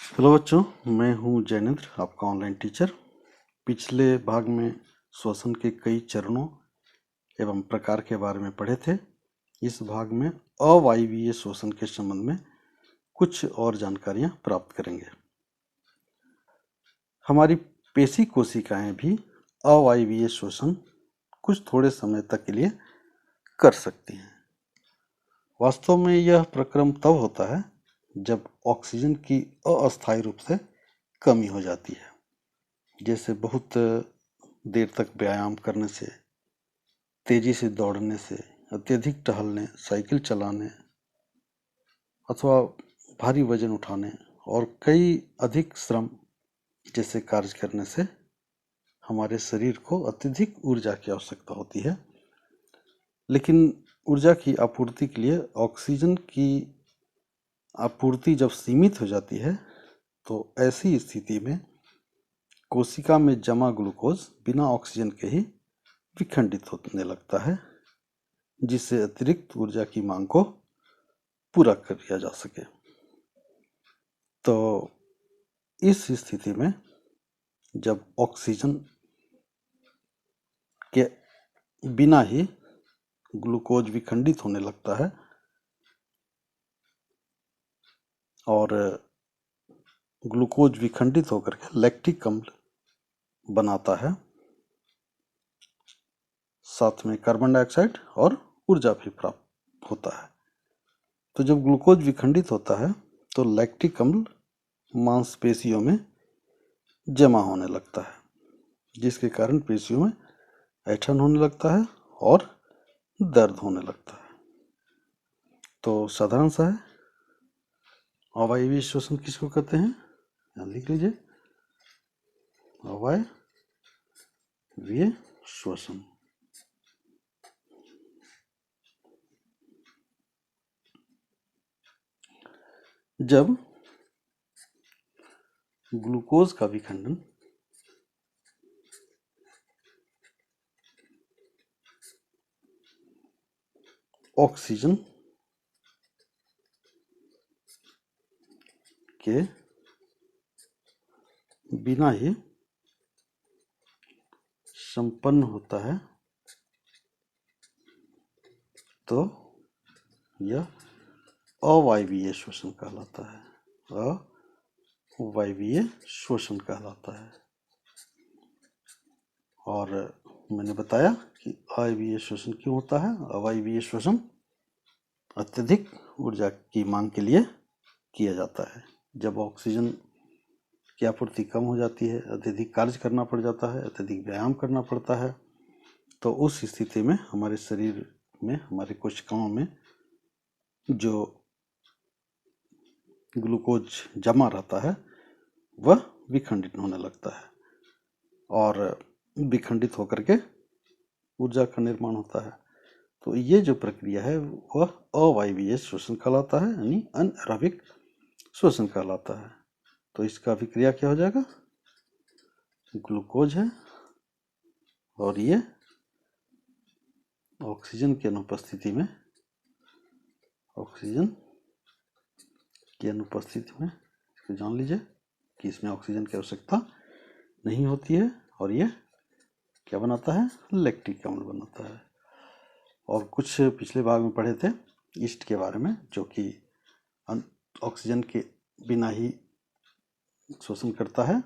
Hello बच्चों, मैं हूं जैनेंद्र, आपका ऑनलाइन टीचर। पिछले भाग में श्वसन के कई चरणों एवं प्रकार के बारे में पढ़े थे। इस भाग में अवायवीय श्वसन के संबंध में कुछ और जानकारियां प्राप्त करेंगे। हमारी पेशी कोशिकाएं भी अवायवीय श्वसन कुछ थोड़े समय तक के लिए कर सकती हैं। वास्तव में यह प्रक्रम तब होता है जब ऑक्सीजन की अस्थायी रूप से कमी हो जाती है, जैसे बहुत देर तक व्यायाम करने से, तेजी से दौड़ने से, अत्यधिक टहलने, साइकिल चलाने अथवा भारी वजन उठाने और कई अधिक श्रम जैसे कार्य करने से हमारे शरीर को अत्यधिक ऊर्जा की आवश्यकता होती है। लेकिन ऊर्जा की आपूर्ति के लिए ऑक्सीजन की आपूर्ति जब सीमित हो जाती है तो ऐसी स्थिति में कोशिका में जमा ग्लूकोज बिना ऑक्सीजन के ही विखंडित होने लगता है, जिससे अतिरिक्त ऊर्जा की मांग को पूरा कर लिया जा सके। तो इस स्थिति में जब ऑक्सीजन के बिना ही ग्लूकोज विखंडित होने लगता है और ग्लूकोज विखंडित होकर के लैक्टिक अम्ल बनाता है, साथ में कार्बन डाइऑक्साइड और ऊर्जा भी प्राप्त होता है। तो जब ग्लूकोज विखंडित होता है तो लैक्टिक अम्ल मांसपेशियों में जमा होने लगता है, जिसके कारण पेशियों में ऐंठन होने लगता है और दर्द होने लगता है। तो साधारण सा है, अवायवीय श्वसन किसको कहते हैं? यहाँ लिख लीजिए, अवायवीय श्वसन। जब ग्लूकोज का विखंडन ऑक्सीजन के बिना ही संपन्न होता है तो यह अवायवीय श्वसन कहलाता है। अवायवीय श्वसन कहलाता है। और मैंने बताया कि अवायवीय श्वसन क्यों होता है। अवायवीय श्वसन अत्यधिक ऊर्जा की मांग के लिए किया जाता है। जब ऑक्सीजन की आपूर्ति कम हो जाती है, अत्यधिक कार्य करना पड़ जाता है, अत्यधिक व्यायाम करना पड़ता है, तो उस स्थिति में हमारे शरीर में, हमारे कोशिकाओं में जो ग्लूकोज जमा रहता है वह विखंडित होने लगता है और विखंडित होकर के ऊर्जा का निर्माण होता है। तो ये जो प्रक्रिया है वह अवायवीय श्वसन कहलाता है, यानी अनएरोबिक श्वसन कहलाता है। तो इसका अभिक्रिया क्या हो जाएगा? ग्लूकोज है और ये ऑक्सीजन की अनुपस्थिति में इसको जान लीजिए कि इसमें ऑक्सीजन की आवश्यकता नहीं होती है और ये क्या बनाता है? लैक्टिक अम्ल बनाता है। और कुछ पिछले भाग में पढ़े थे ईस्ट के बारे में, जो कि ऑक्सीजन के बिना ही शोषण करता है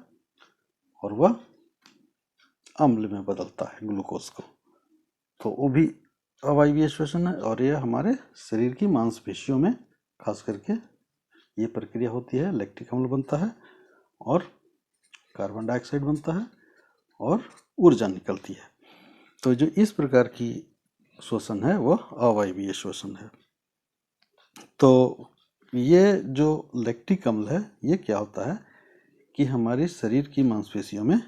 और वह अम्ल में बदलता है ग्लूकोज को। तो वो भी अवायवीय श्वसन है और यह हमारे शरीर की मांसपेशियों में खास करके ये प्रक्रिया होती है। लैक्टिक अम्ल बनता है और कार्बन डाइऑक्साइड बनता है और ऊर्जा निकलती है। तो जो इस प्रकार की श्वसन है वह अवायवीय श्वसन है। तो ये जो लैक्टिक अम्ल है ये क्या होता है कि हमारे शरीर की मांसपेशियों में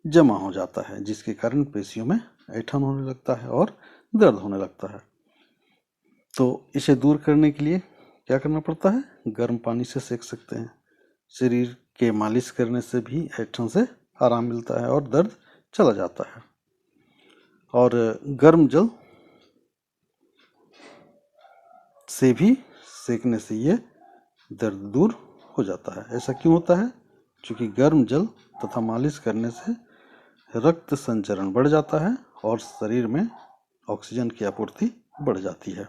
जमा हो जाता है, जिसके कारण पेशियों में ऐंठन होने लगता है और दर्द होने लगता है। तो इसे दूर करने के लिए क्या करना पड़ता है? गर्म पानी से सेक सकते हैं। शरीर के मालिश करने से भी ऐंठन से आराम मिलता है और दर्द चला जाता है। और गर्म जल से भी सेकने से ये दर्द दूर हो जाता है। ऐसा क्यों होता है? क्योंकि गर्म जल तथा मालिश करने से रक्त संचरण बढ़ जाता है और शरीर में ऑक्सीजन की आपूर्ति बढ़ जाती है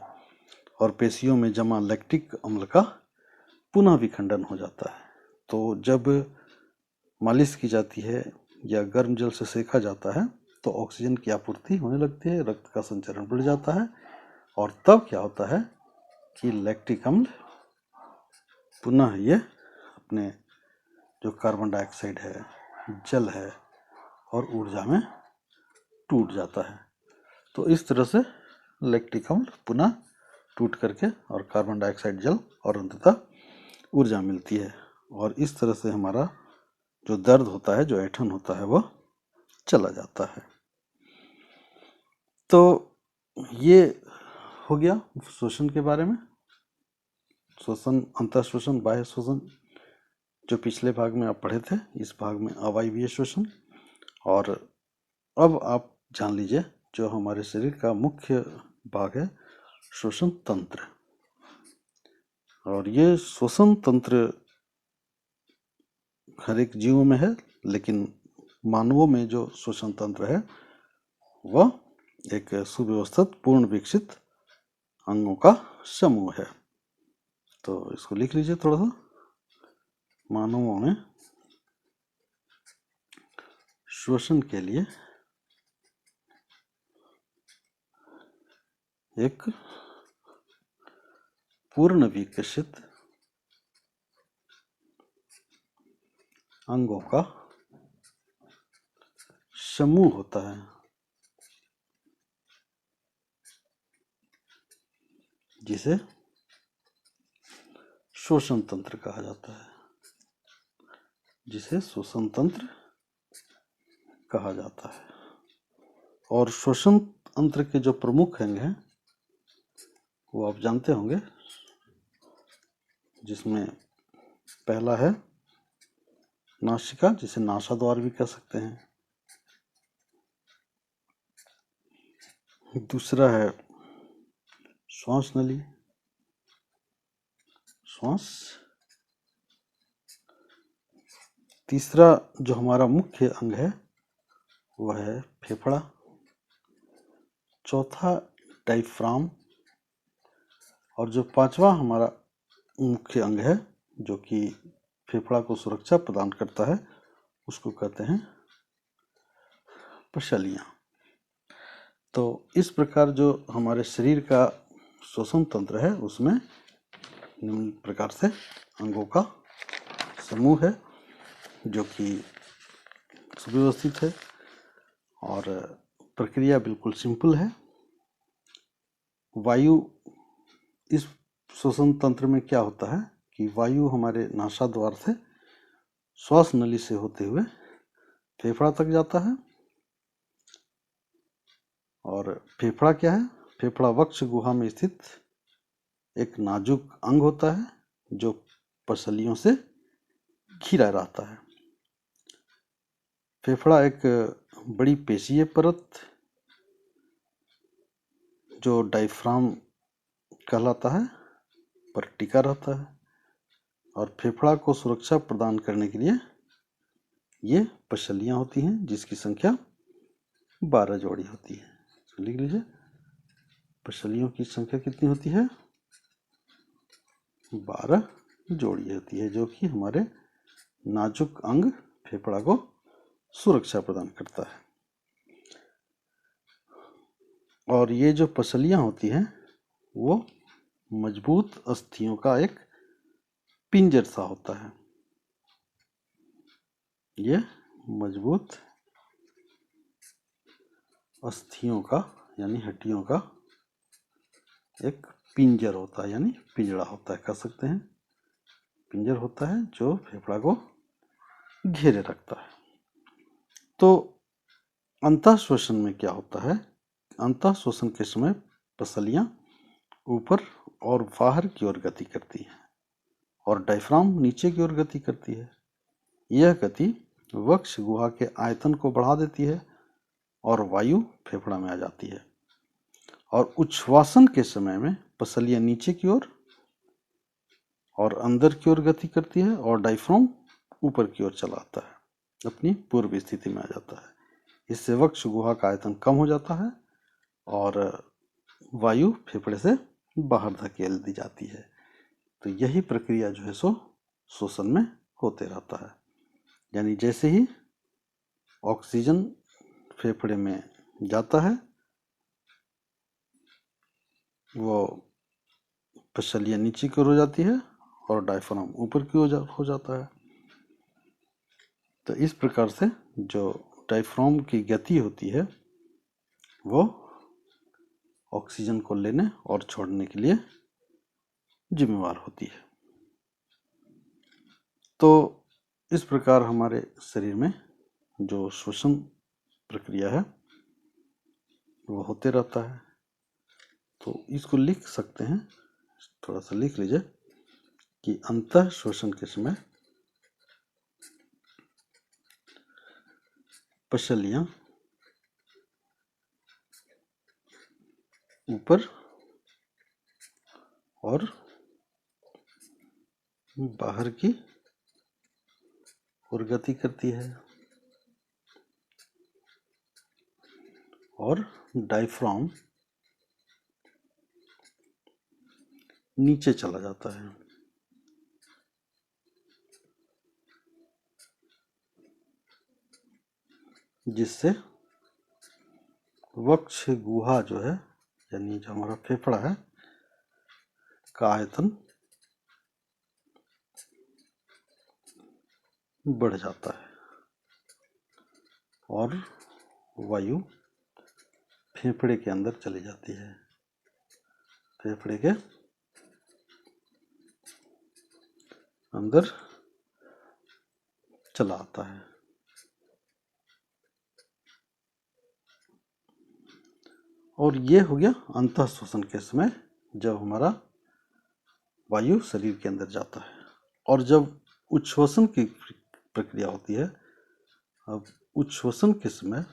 और पेशियों में जमा लैक्टिक अम्ल का पुनः विखंडन हो जाता है। तो जब मालिश की जाती है या गर्म जल से सेका जाता है तो ऑक्सीजन की आपूर्ति होने लगती है, रक्त का संचरण बढ़ जाता है और तब क्या होता है कि लैक्टिक अम्ल पुनः ये अपने जो कार्बन डाइऑक्साइड है, जल है और ऊर्जा में टूट जाता है। तो इस तरह से लैक्टिक अम्ल पुनः टूट करके और कार्बन डाइऑक्साइड, जल और अंततः ऊर्जा मिलती है और इस तरह से हमारा जो दर्द होता है, जो ऐंठन होता है, वह चला जाता है। तो ये हो गया श्वसन के बारे में। श्वसन, अंतः श्वसन, बाह्य श्वसन जो पिछले भाग में आप पढ़े थे, इस भाग में अवायवीय श्वसन। और अब आप जान लीजिए जो हमारे शरीर का मुख्य भाग है, श्वसन तंत्र। और ये श्वसन तंत्र हर एक जीवों में है, लेकिन मानवों में जो श्वसन तंत्र है वह एक सुव्यवस्थित, पूर्ण विकसित अंगों का समूह है। तो इसको लिख लीजिए थोड़ा सा। मानवों में श्वसन के लिए एक पूर्ण विकसित अंगों का समूह होता है, जिसे श्वसन तंत्र कहा जाता है, जिसे श्वसन तंत्र कहा जाता है। और श्वसन तंत्र के जो प्रमुख अंग हैं वो आप जानते होंगे, जिसमें पहला है नासिका, जिसे नासाद्वार भी कह सकते हैं। दूसरा है श्वास नली, श्वास। तीसरा जो हमारा मुख्य अंग है वह है फेफड़ा। चौथा डायफ्राम। और जो पांचवा हमारा मुख्य अंग है जो कि फेफड़ा को सुरक्षा प्रदान करता है, उसको कहते हैं पसलियाँ। तो इस प्रकार जो हमारे शरीर का श्वसन तंत्र है उसमें निम्न प्रकार से अंगों का समूह है जो कि सुव्यवस्थित है और प्रक्रिया बिल्कुल सिंपल है। वायु, इस श्वसन तंत्र में क्या होता है कि वायु हमारे नासाद्वार से श्वास नली से होते हुए फेफड़ा तक जाता है। और फेफड़ा क्या है? फेफड़ा वक्ष गुहा में स्थित एक नाजुक अंग होता है जो पसलियों से घिरा रहता है। फेफड़ा एक बड़ी पेशीय परत जो डायफ्राम कहलाता है पर टिका रहता है और फेफड़ा को सुरक्षा प्रदान करने के लिए ये पसलियाँ होती हैं जिसकी संख्या 12 जोड़ी होती है। तो लिख लीजिए, पसलियों की संख्या कितनी होती है? 12 जोड़ी होती है, जो कि हमारे नाजुक अंग फेफड़ा को सुरक्षा प्रदान करता है। और ये जो पसलियाँ होती हैं वो मजबूत अस्थियों का एक पिंजर सा होता है। ये मजबूत अस्थियों का यानी हड्डियों का एक पिंजर होता है, यानी पिंजड़ा होता है, कह सकते हैं। पिंजर होता है जो फेफड़ा को घेरे रखता है। तो अंतः श्वसन में क्या होता है? अंतः श्वसन के समय पसलियाँ ऊपर और बाहर की ओर गति करती है और डायफ्राम नीचे की ओर गति करती है। यह गति वक्ष गुहा के आयतन को बढ़ा देती है और वायु फेफड़ा में आ जाती है। और उच्छ्वासन के समय में पसलियाँ नीचे की ओर और अंदर की ओर गति करती है और डायफ्राम ऊपर की ओर चला आता है, अपनी पूर्व स्थिति में आ जाता है। इससे वक्ष गुहा का आयतन कम हो जाता है और वायु फेफड़े से बाहर धकेल दी जाती है। तो यही प्रक्रिया जो है सो श्वसन में होते रहता है। यानी जैसे ही ऑक्सीजन फेफड़े में जाता है वो पसलियाँ नीचे की ओर हो जाती है और डायफ्राम ऊपर की ओर हो जाता है। तो इस प्रकार से जो डायफ्राम की गति होती है वो ऑक्सीजन को लेने और छोड़ने के लिए जिम्मेवार होती है। तो इस प्रकार हमारे शरीर में जो श्वसन प्रक्रिया है वो होते रहता है। तो इसको लिख सकते हैं, थोड़ा सा लिख लीजिए कि अंतः श्वसन के समय पसलियाँ ऊपर और बाहर की ओर गति करती है और डायफ्राम नीचे चला जाता है। जिससे वक्ष गुहा जो है यानी जो हमारा फेफड़ा है का आयतन बढ़ जाता है और वायु फेफड़े के अंदर चली जाती है, फेफड़े के अंदर चला आता है। और ये हो गया अंतः श्वसन के समय जब हमारा वायु शरीर के अंदर जाता है। और जब उच्छ्वसन की प्रक्रिया होती है, अब उच्छ्वसन के समय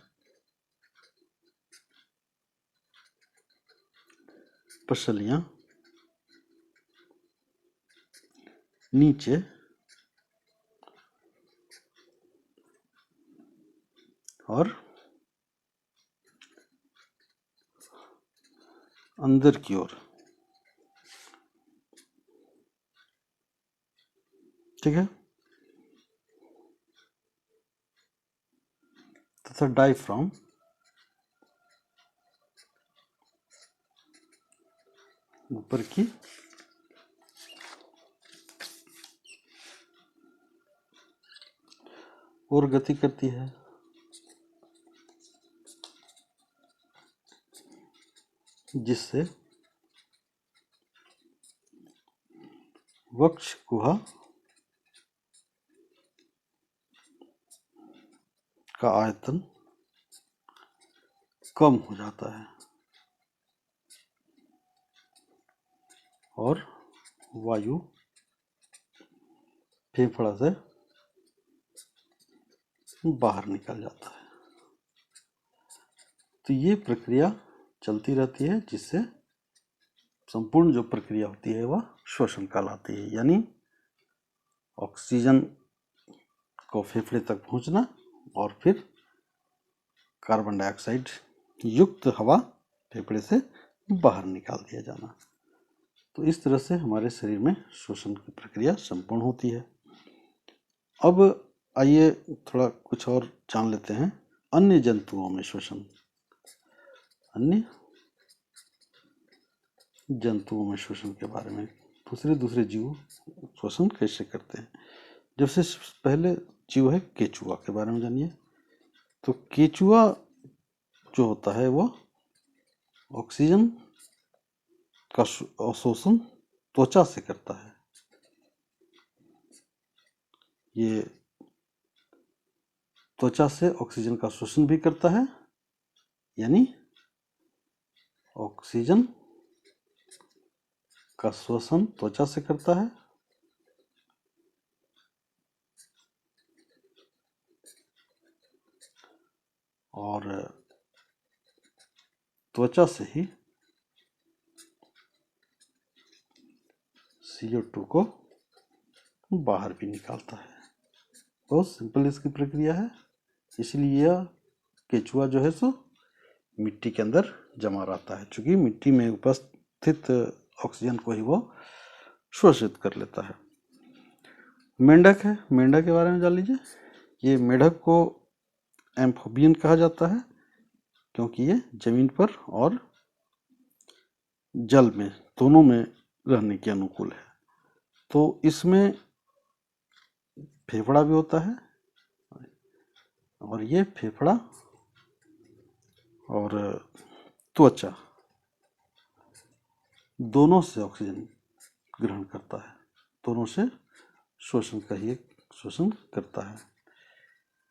पसलियाँ नीचे और अंदर की ओर, ठीक है, तथा डायफ्राम ऊपर की ओर गति करती है। जिससे वक्ष गुहा का आयतन कम हो जाता है और वायु फेफड़ा से बाहर निकल जाता है। तो ये प्रक्रिया चलती रहती है जिससे संपूर्ण जो प्रक्रिया होती है वह श्वसन कहलाती है। यानी ऑक्सीजन को फेफड़े तक पहुंचना और फिर कार्बन डाइऑक्साइड युक्त हवा फेफड़े से बाहर निकाल दिया जाना। तो इस तरह से हमारे शरीर में श्वसन की प्रक्रिया संपूर्ण होती है। अब आइए थोड़ा कुछ और जान लेते हैं अन्य जंतुओं में श्वसन, अन्य जंतुओं में श्वसन के बारे में। दूसरे जीव श्वसन कैसे करते हैं। जैसे पहले जीव है केचुआ के बारे में जानिए। तो केचुआ जो होता है वो ऑक्सीजन का अवशोषण त्वचा से करता है। ये त्वचा से ऑक्सीजन का शोषण भी करता है, यानी ऑक्सीजन का शोषण त्वचा से करता है और त्वचा से ही CO2 को बाहर भी निकालता है। बहुत सिंपल इसकी प्रक्रिया है, इसलिए यह केचुआ जो है सो मिट्टी के अंदर जमा रहता है, क्योंकि मिट्टी में उपस्थित ऑक्सीजन को ही वो शोषित कर लेता है। मेंढक है, मेंढक के बारे में जान लीजिए। ये मेंढक को एम्फोबियन कहा जाता है, क्योंकि ये जमीन पर और जल में दोनों में रहने के अनुकूल है। तो इसमें फेफड़ा भी होता है, और ये फेफड़ा और त्वचा दोनों से ऑक्सीजन ग्रहण करता है, दोनों से शोषण करता है।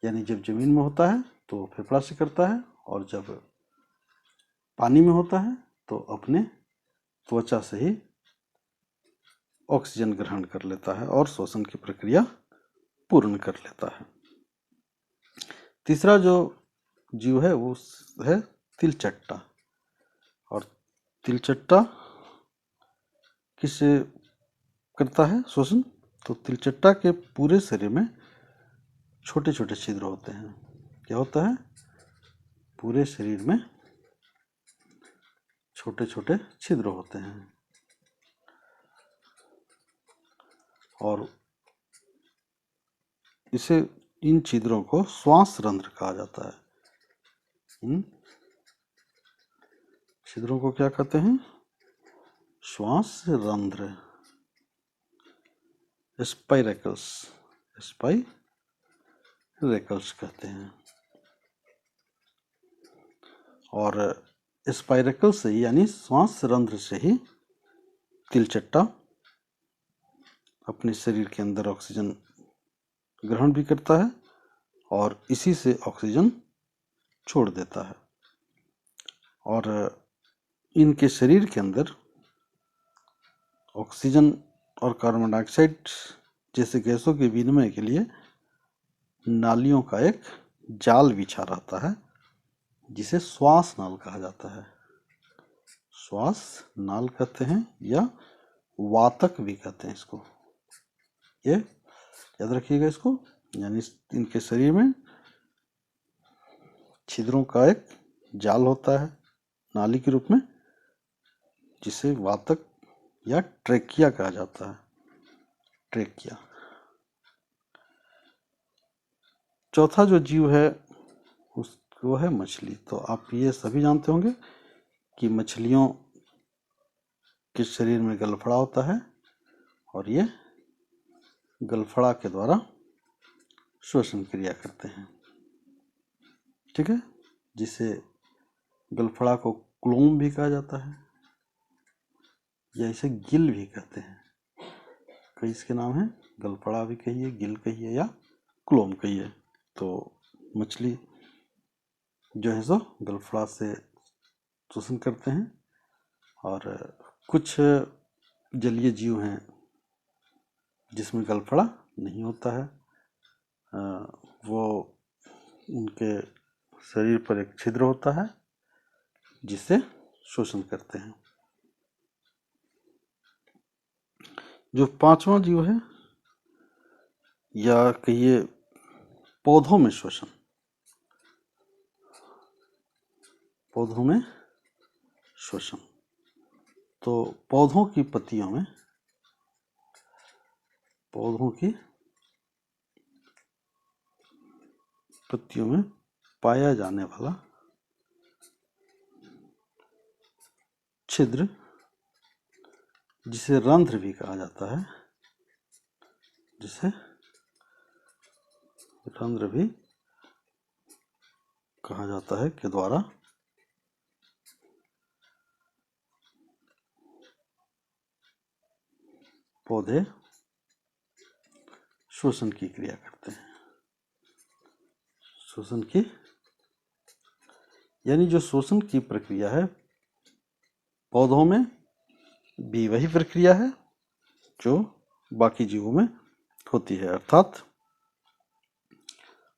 यानी जब जमीन में होता है तो फेफड़ा से करता है, और जब पानी में होता है तो अपने त्वचा से ही ऑक्सीजन ग्रहण कर लेता है और श्वसन की प्रक्रिया पूर्ण कर लेता है। तीसरा जो जीव है वो है तिलचट्टा। और तिलचट्टा किससे करता है श्वसन? तो तिलचट्टा के पूरे शरीर में छोटे छोटे छिद्र होते हैं। क्या होता है? पूरे शरीर में छोटे छोटे छिद्र होते हैं, और इसे इन छिद्रों को श्वास रंध्र कहा जाता है। इन छिद्रों को क्या कहते हैं? श्वास रंध्र, स्पाइरेकल्स, स्पाइरेकल्स कहते हैं। और स्पाइरेकल से यानी श्वास रंध्र से ही तिलचट्टा अपने शरीर के अंदर ऑक्सीजन ग्रहण भी करता है और इसी से ऑक्सीजन छोड़ देता है। और इनके शरीर के अंदर ऑक्सीजन और कार्बन डाइऑक्साइड जैसे गैसों के विनिमय के लिए नालियों का एक जाल बिछा रहता है, जिसे श्वास नाल कहा जाता है। श्वास नाल कहते हैं या वातक भी कहते हैं इसको। ये याद रखिएगा इसको। यानी इनके शरीर में छिद्रों का एक जाल होता है नाली के रूप में, जिसे वातक या ट्रेकिया कहा जाता है। ट्रेकिया। चौथा जो जीव है वो है मछली। तो आप ये सभी जानते होंगे कि मछलियों के शरीर में गलफड़ा होता है, और ये गलफड़ा के द्वारा श्वसन क्रिया करते हैं। ठीक है, जिसे गलफड़ा को क्लोम भी कहा जाता है, या इसे गिल भी कहते हैं। कई इसके नाम हैं, गलफड़ा भी कहिए, गिल कहिए, या क्लोम कहिए। तो मछली जो है सो गलफड़ा से श्वसन करते हैं। और कुछ जलीय जीव हैं जिसमें गलफड़ा नहीं होता है, वो उनके शरीर पर एक छिद्र होता है जिससे शोषण करते हैं। जो पांचवा जीव है, या कहिए पौधों में श्वसन, पौधों में श्वसन। तो पौधों की पत्तियों में पाया जाने वाला छिद्र, जिसे रंध्र भी कहा जाता है, के द्वारा पौधे श्वसन की क्रिया करते हैं। श्वसन की यानी जो श्वसन की प्रक्रिया है, पौधों में भी वही प्रक्रिया है जो बाकी जीवों में होती है, अर्थात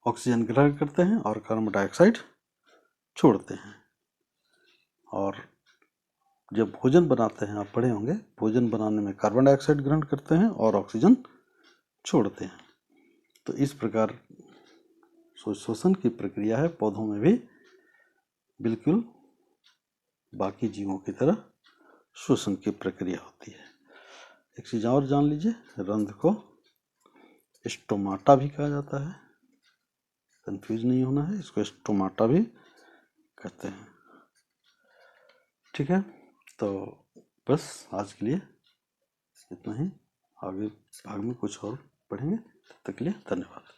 ऑक्सीजन ग्रहण करते हैं और कार्बन डाइऑक्साइड छोड़ते हैं। और जब भोजन बनाते हैं, आप पढ़े होंगे, भोजन बनाने में कार्बन डाइऑक्साइड ग्रहण करते हैं और ऑक्सीजन छोड़ते हैं। तो इस प्रकार श्वसन की प्रक्रिया है पौधों में भी बिल्कुल बाकी जीवों की तरह श्वसन की प्रक्रिया होती है। एक चीज और जान लीजिए, रंध्र को स्टोमाटा भी कहा जाता है, कंफ्यूज नहीं होना है, इसको स्टोमाटा भी कहते हैं। ठीक है, तो बस आज के लिए इतना ही। आगे भाग में कुछ और पढ़ेंगे, तब तक के लिए धन्यवाद।